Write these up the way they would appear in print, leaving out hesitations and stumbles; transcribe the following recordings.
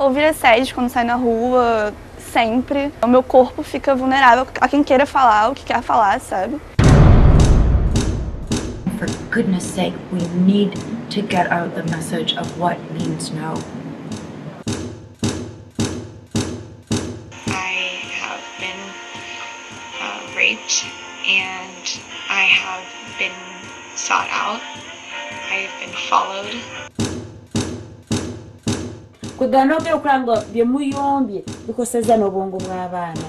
Ouvir assédios quando sai na rua, sempre. O meu corpo fica vulnerável a quem queira falar o que quer falar, sabe? For goodness sake, we need to get out the message of what means no. I have been raped and I have been sought out. I have been followed. Kweganogera okulanga bye muyombye bikoseza n'obwongo bw'abaana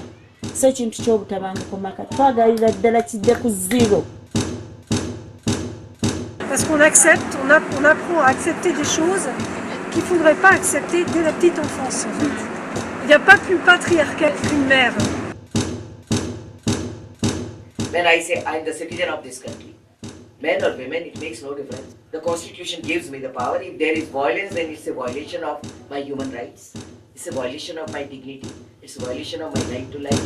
so ekintu ky'obutabanguko maka twagalira ddala kidde ku zero. Parce qu'on accepte, on apprend à accepter des choses qu'il ne faudrait pas accepter dès la petite enfance. En fait. Il n'y a pas plus patriarcal qu'une mère. When I say I'm the citizen of this country, men or women, it makes no difference. The Constitution gives me the power. If there is violence, then it's a violation of my human rights. It's a violation of my dignity. It's a violation of my right to life.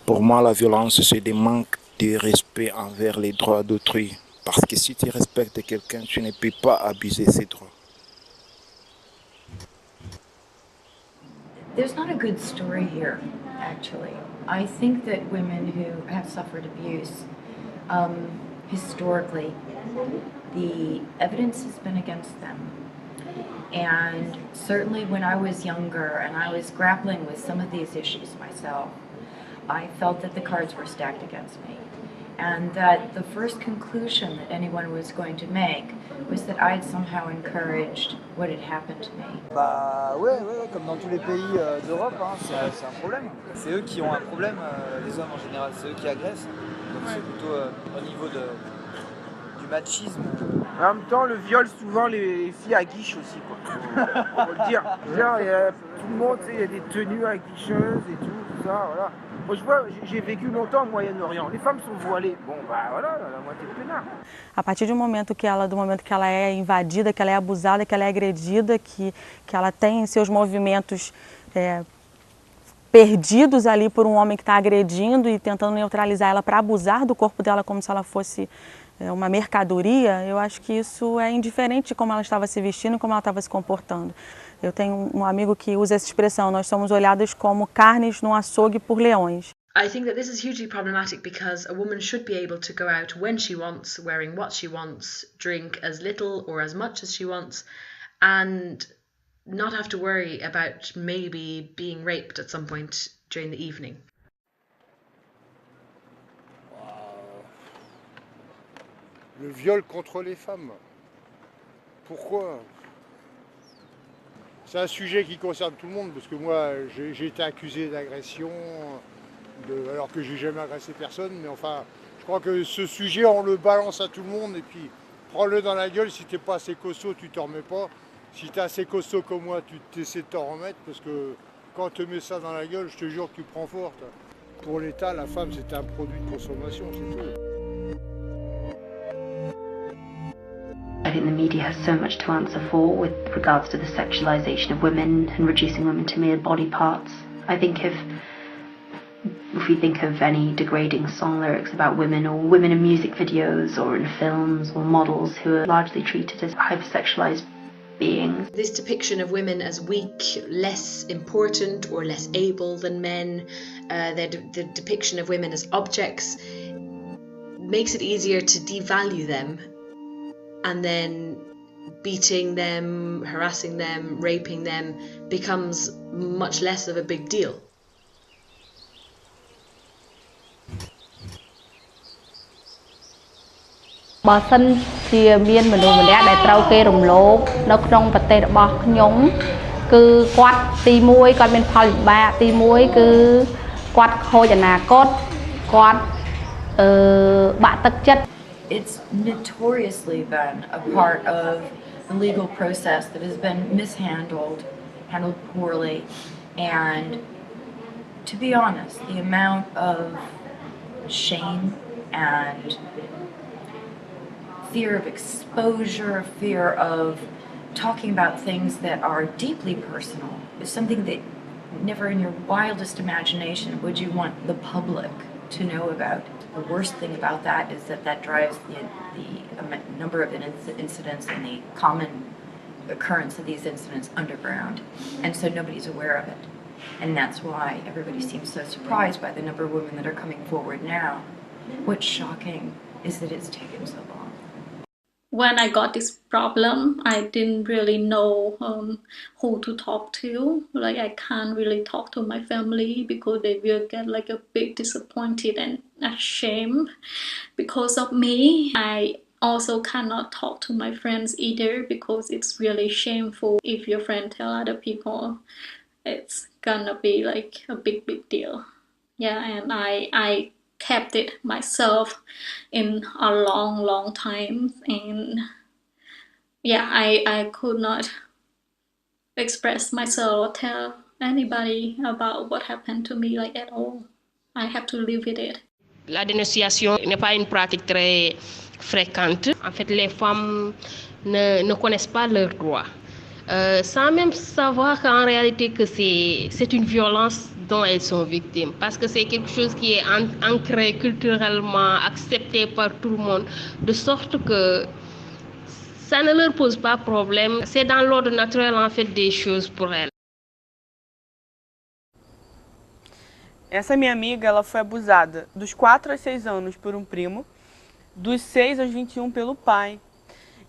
Pour moi, la violence, c'est des manques de respect envers les droits d'autrui. Parce que si tu respectes quelqu'un, tu ne peux pas abuser ses droits. There's not a good story here, actually. I think that women who have suffered abuse, historically, the evidence has been against them. And certainly when I was younger and I was grappling with some of these issues myself, I felt that the cards were stacked against me. And that the first conclusion that anyone was going to make was that I had somehow encouraged what had happened to me. Bah ouais, comme dans tous les pays d'Europe, hein, c'est un problème. C'est eux qui ont un problème, les hommes en général, c'est eux qui agressent. Donc c'est plutôt au niveau du machisme. En même temps, le viol, souvent les filles aguichent aussi, quoi. Faut le dire. Genre, tout le monde, il y a des tenues aguicheuses et tout ça, voilà. Moi, je vois, j'ai vécu longtemps au Moyen-Orient. Les femmes sont voilées. Bon, bah voilà, la moitié de peinard. A partir do momento que ela é invadida, que ela é abusada, que ela é agredida, que ela tem seus movimentos perdidos ali por um homem que está agredindo e tentando neutralizar ela para abusar do corpo dela como se ela fosse uma mercadoria, eu acho que isso é indiferente de como ela estava se vestindo e como ela estava se comportando. Eu tenho um amigo que usa essa expressão, nós somos olhados como carnes num açougue por leões. I think that this is hugely problematic because a woman should be able to go out when she wants, wearing what she wants, drink as little or as much as she wants, and not have to worry about maybe being raped at some point during the evening. Le viol contre les femmes. Pourquoi ? C'est un sujet qui concerne tout le monde, parce que moi, j'ai été accusé d'agression, alors que j'ai jamais agressé personne, mais enfin, je crois que ce sujet, on le balance à tout le monde, et puis prends-le dans la gueule, si t'es pas assez costaud, tu t'en remets pas. Si t'es assez costaud comme moi, tu essaies de t'en remettre, parce que quand on te met ça dans la gueule, je te jure que tu prends fort. Pour l'État, la femme, c'est un produit de consommation, c'est tout. I think the media has so much to answer for with regards to the sexualization of women and reducing women to mere body parts. I think if we think of any degrading song lyrics about women or women in music videos or in films or models who are largely treated as hypersexualized beings. This depiction of women as weak, less important or less able than men, the depiction of women as objects makes it easier to devalue them. And then beating them, harassing them, raping them becomes much less of a big deal.បើសិនជាមានមនុស្សម្នាក់ដែលត្រូវគេរំលោភនៅក្នុងប្រទេសរបស់ខ្ញុំគឺគាត់ទី1គាត់មានផលវិបាកទី1គឺគាត់ខូចអនាគតគាត់បាក់ទឹកចិត្ត It's notoriously been a part of the legal process that has been handled poorly, and to be honest, the amount of shame and fear of exposure, fear of talking about things that are deeply personal is something that never in your wildest imagination would you want the public to know about. the worst thing about that is that drives the number of incidents and the common occurrence of these incidents underground, and so nobody's aware of it. And that's why everybody seems so surprised by the number of women that are coming forward now. What's shocking is that it's taken so long. When I got this problem, I didn't really know who to talk to. Like, I can't really talk to my family because they will get like a bit disappointed and ashamed because of me. I also cannot talk to my friends either because it's really shameful. If your friend tell other people, it's gonna be like a big deal. Yeah, and I kept it myself in a long time, and yeah, I could not express myself or tell anybody about what happened to me like at all. I have to live with it. La dénonciation n'est pas une pratique très fréquente. En fait, les femmes ne connaissent pas leurs droits, sans même savoir qu'en réalité que c'est une violence dont elles sont victimes, parce que c'est quelque chose qui est ancré culturellement, accepté par tout le monde, de sorte que ça ne leur pose pas problème. C'est dans l'ordre naturel en fait des choses pour elles. Essa minha amiga, ela foi abusada dos 4 aos 6 anos por um primo, dos 6 aos 21 pelo pai.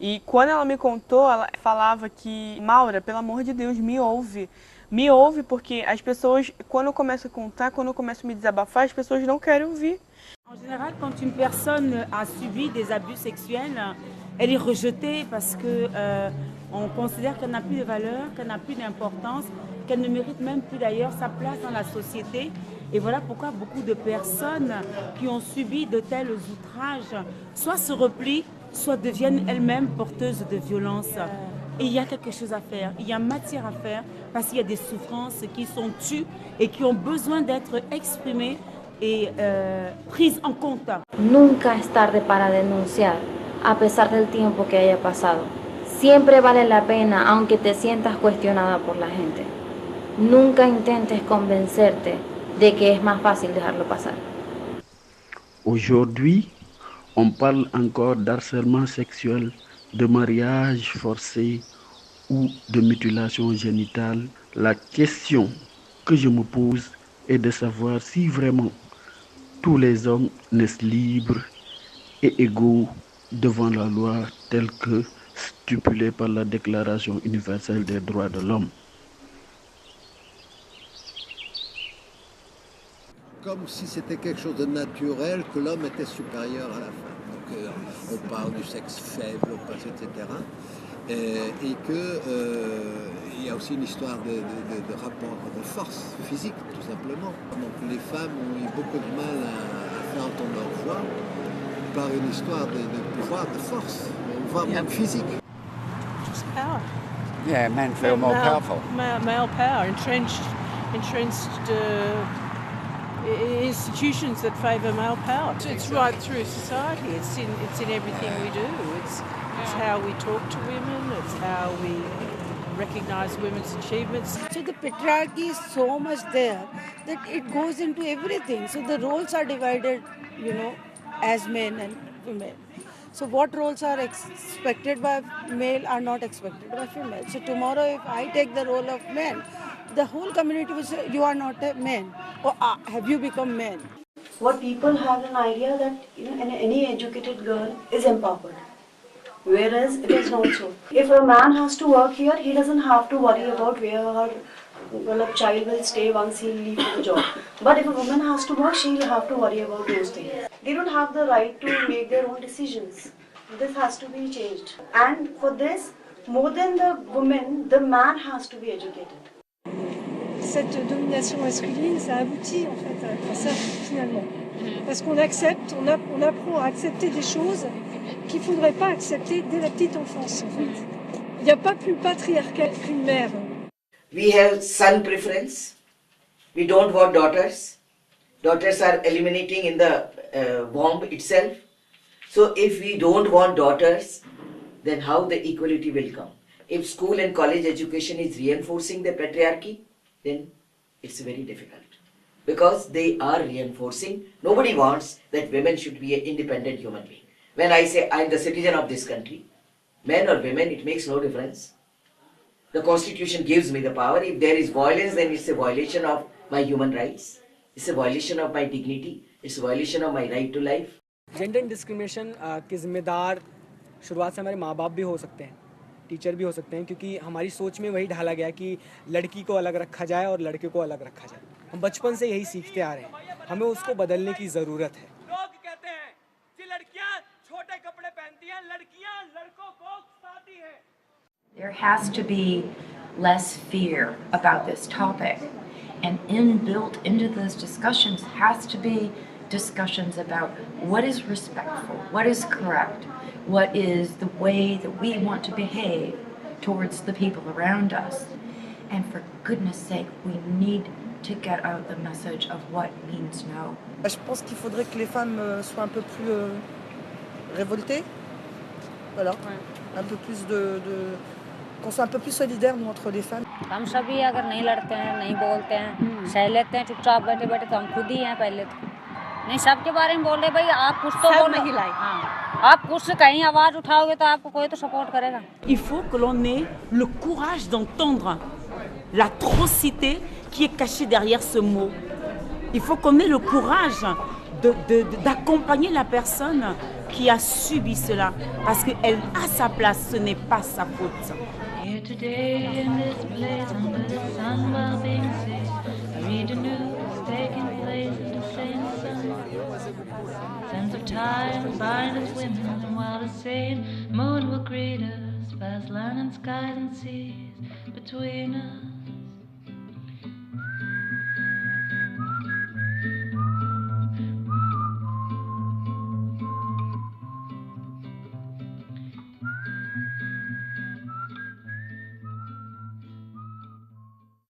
E quando ela me contou, ela falava que, Maura, pelo amor de Deus, me ouve porque as pessoas, quando eu começo a contar, quando eu começo a me desabafar, as pessoas não querem ouvir. En général, quand une personne a subi des abus sexuels, elle est rejetée parce que on considère qu'elle n'a plus de valeur, qu'elle n'a plus d'importance, qu'elle ne mérite même plus d'ailleurs sa place dans la société. Et voilà pourquoi beaucoup de personnes qui ont subi de tels outrages soit se replient, soit deviennent elles-mêmes porteuses de violences. Et il y a quelque chose à faire, il y a matière à faire parce qu'il y a des souffrances qui sont tues et qui ont besoin d'être exprimées et prises en compte. Nunca es tarde para denunciar, a pesar del tiempo que haya pasado. Siempre vale la pena, aunque te sientas cuestionada por la gente. Nunca intentes convencerte de que es más fácil dejarlo pasar. Aujourd'hui, on parle encore d'harcèlement sexuel, de mariage forcé ou de mutilation génitale. La question que je me pose est de savoir si vraiment tous les hommes naissent libres et égaux devant la loi telle que stipulée par la Déclaration universelle des droits de l'homme. Comme si c'était quelque chose de naturel que l'homme était supérieur à la femme. Donc on parle du sexe faible, etc. Et qu'il y a aussi une histoire de rapport de force physique, tout simplement. Donc les femmes ont eu beaucoup de mal à faire entendre leur voix par une histoire de pouvoir, de force, voire même physique. Just power. Yeah, men feel more powerful. Male power, entrenched institutions that favour male power. It's right through society. It's in everything we do. It's how we talk to women. It's how we recognise women's achievements. So the patriarchy is so much there that it goes into everything. So the roles are divided, as men and women. So what roles are expected by male are not expected by female. So tomorrow if I take the role of man, the whole community will say, you are not a man, or have you become men? What people have an idea that any educated girl is empowered, whereas it is not so. If a man has to work here, he doesn't have to worry about where her child will stay once he leaves the job. But if a woman has to work, she will have to worry about those things. They don't have the right to make their own decisions. This has to be changed. And for this, more than the woman, the man has to be educated. Cette domination masculine, ça aboutit en fait à ça finalement. Parce qu'on accepte, on apprend à accepter des choses qu'il ne faudrait pas accepter dès la petite enfance en fait. Il n'y a pas plus patriarcal qu'une mère. We have son preference. We don't want daughters. Daughters are eliminating in the womb itself. So if we don't want daughters, then how the equality will come? If school and college education is reinforcing the patriarchy, then it's very difficult. because they are reinforcing. Nobody wants that women should be an independent human being. When I say I am the citizen of this country, men or women, it makes no difference. The Constitution gives me the power. If there is violence, then it's a violation of my human rights. It's a violation of my dignity. It's a violation of my right to life. Gender discrimination के जिम्मेदार शुरुआत से हमारे माँ बाप भी हो सकते हैं, टीचर भी हो सकते हैं, क्योंकि हमारी सोच में वही ढाला गया कि लड़की को अलग रखा जाए और लड़के को अलग रखा जाए। हम बचपन से यही सीखते आ रहे हैं, हमें उसको बदलने की ज़रूरत है। लोग कहते हैं कि लड़कियां छोटे कपड़े पहनती हैं, लड़कियां लड़कों को उकसाती हैं। There has to be less fear about this topic, and inbuilt into those discussions has to be discussions about what is respectful, what is correct, what is the way that we want to behave towards the people around us. And for goodness sake, we need to get out the message of what means no. Je pense qu'il faudrait que les femmes soient un peu plus révoltées, voilà, un peu plus qu'on soit un peu plus solidaires nous entre les femmes. हम सभी अगर नहीं लड़ते हैं, नहीं बोलते हैं, सह लेते हैं चुपचाप बैठे बैठे, तो हम खुद ही हैं पहले तो। नहीं सबके बारे में बोल रहे भाई, आप कुछ तो बोलो, हाँ, आप कुछ कहीं आवाज उठाओगे तो आपको कोई तो सपोर्ट करेगा। Il faut que l'on ait le courage d'entendre l'atrocité qui est cachée derrière ce mot. Il faut qu'on ait le courage d'accompagner la personne qui a subi cela, parce qu'elle a sa place, ce n'est pas sa faute. Here today in this place under the sun while being sick, I read the news taking place at the same sun. Sense of time bind us women, and while the same moon will greet us, past land and skies and seas between us.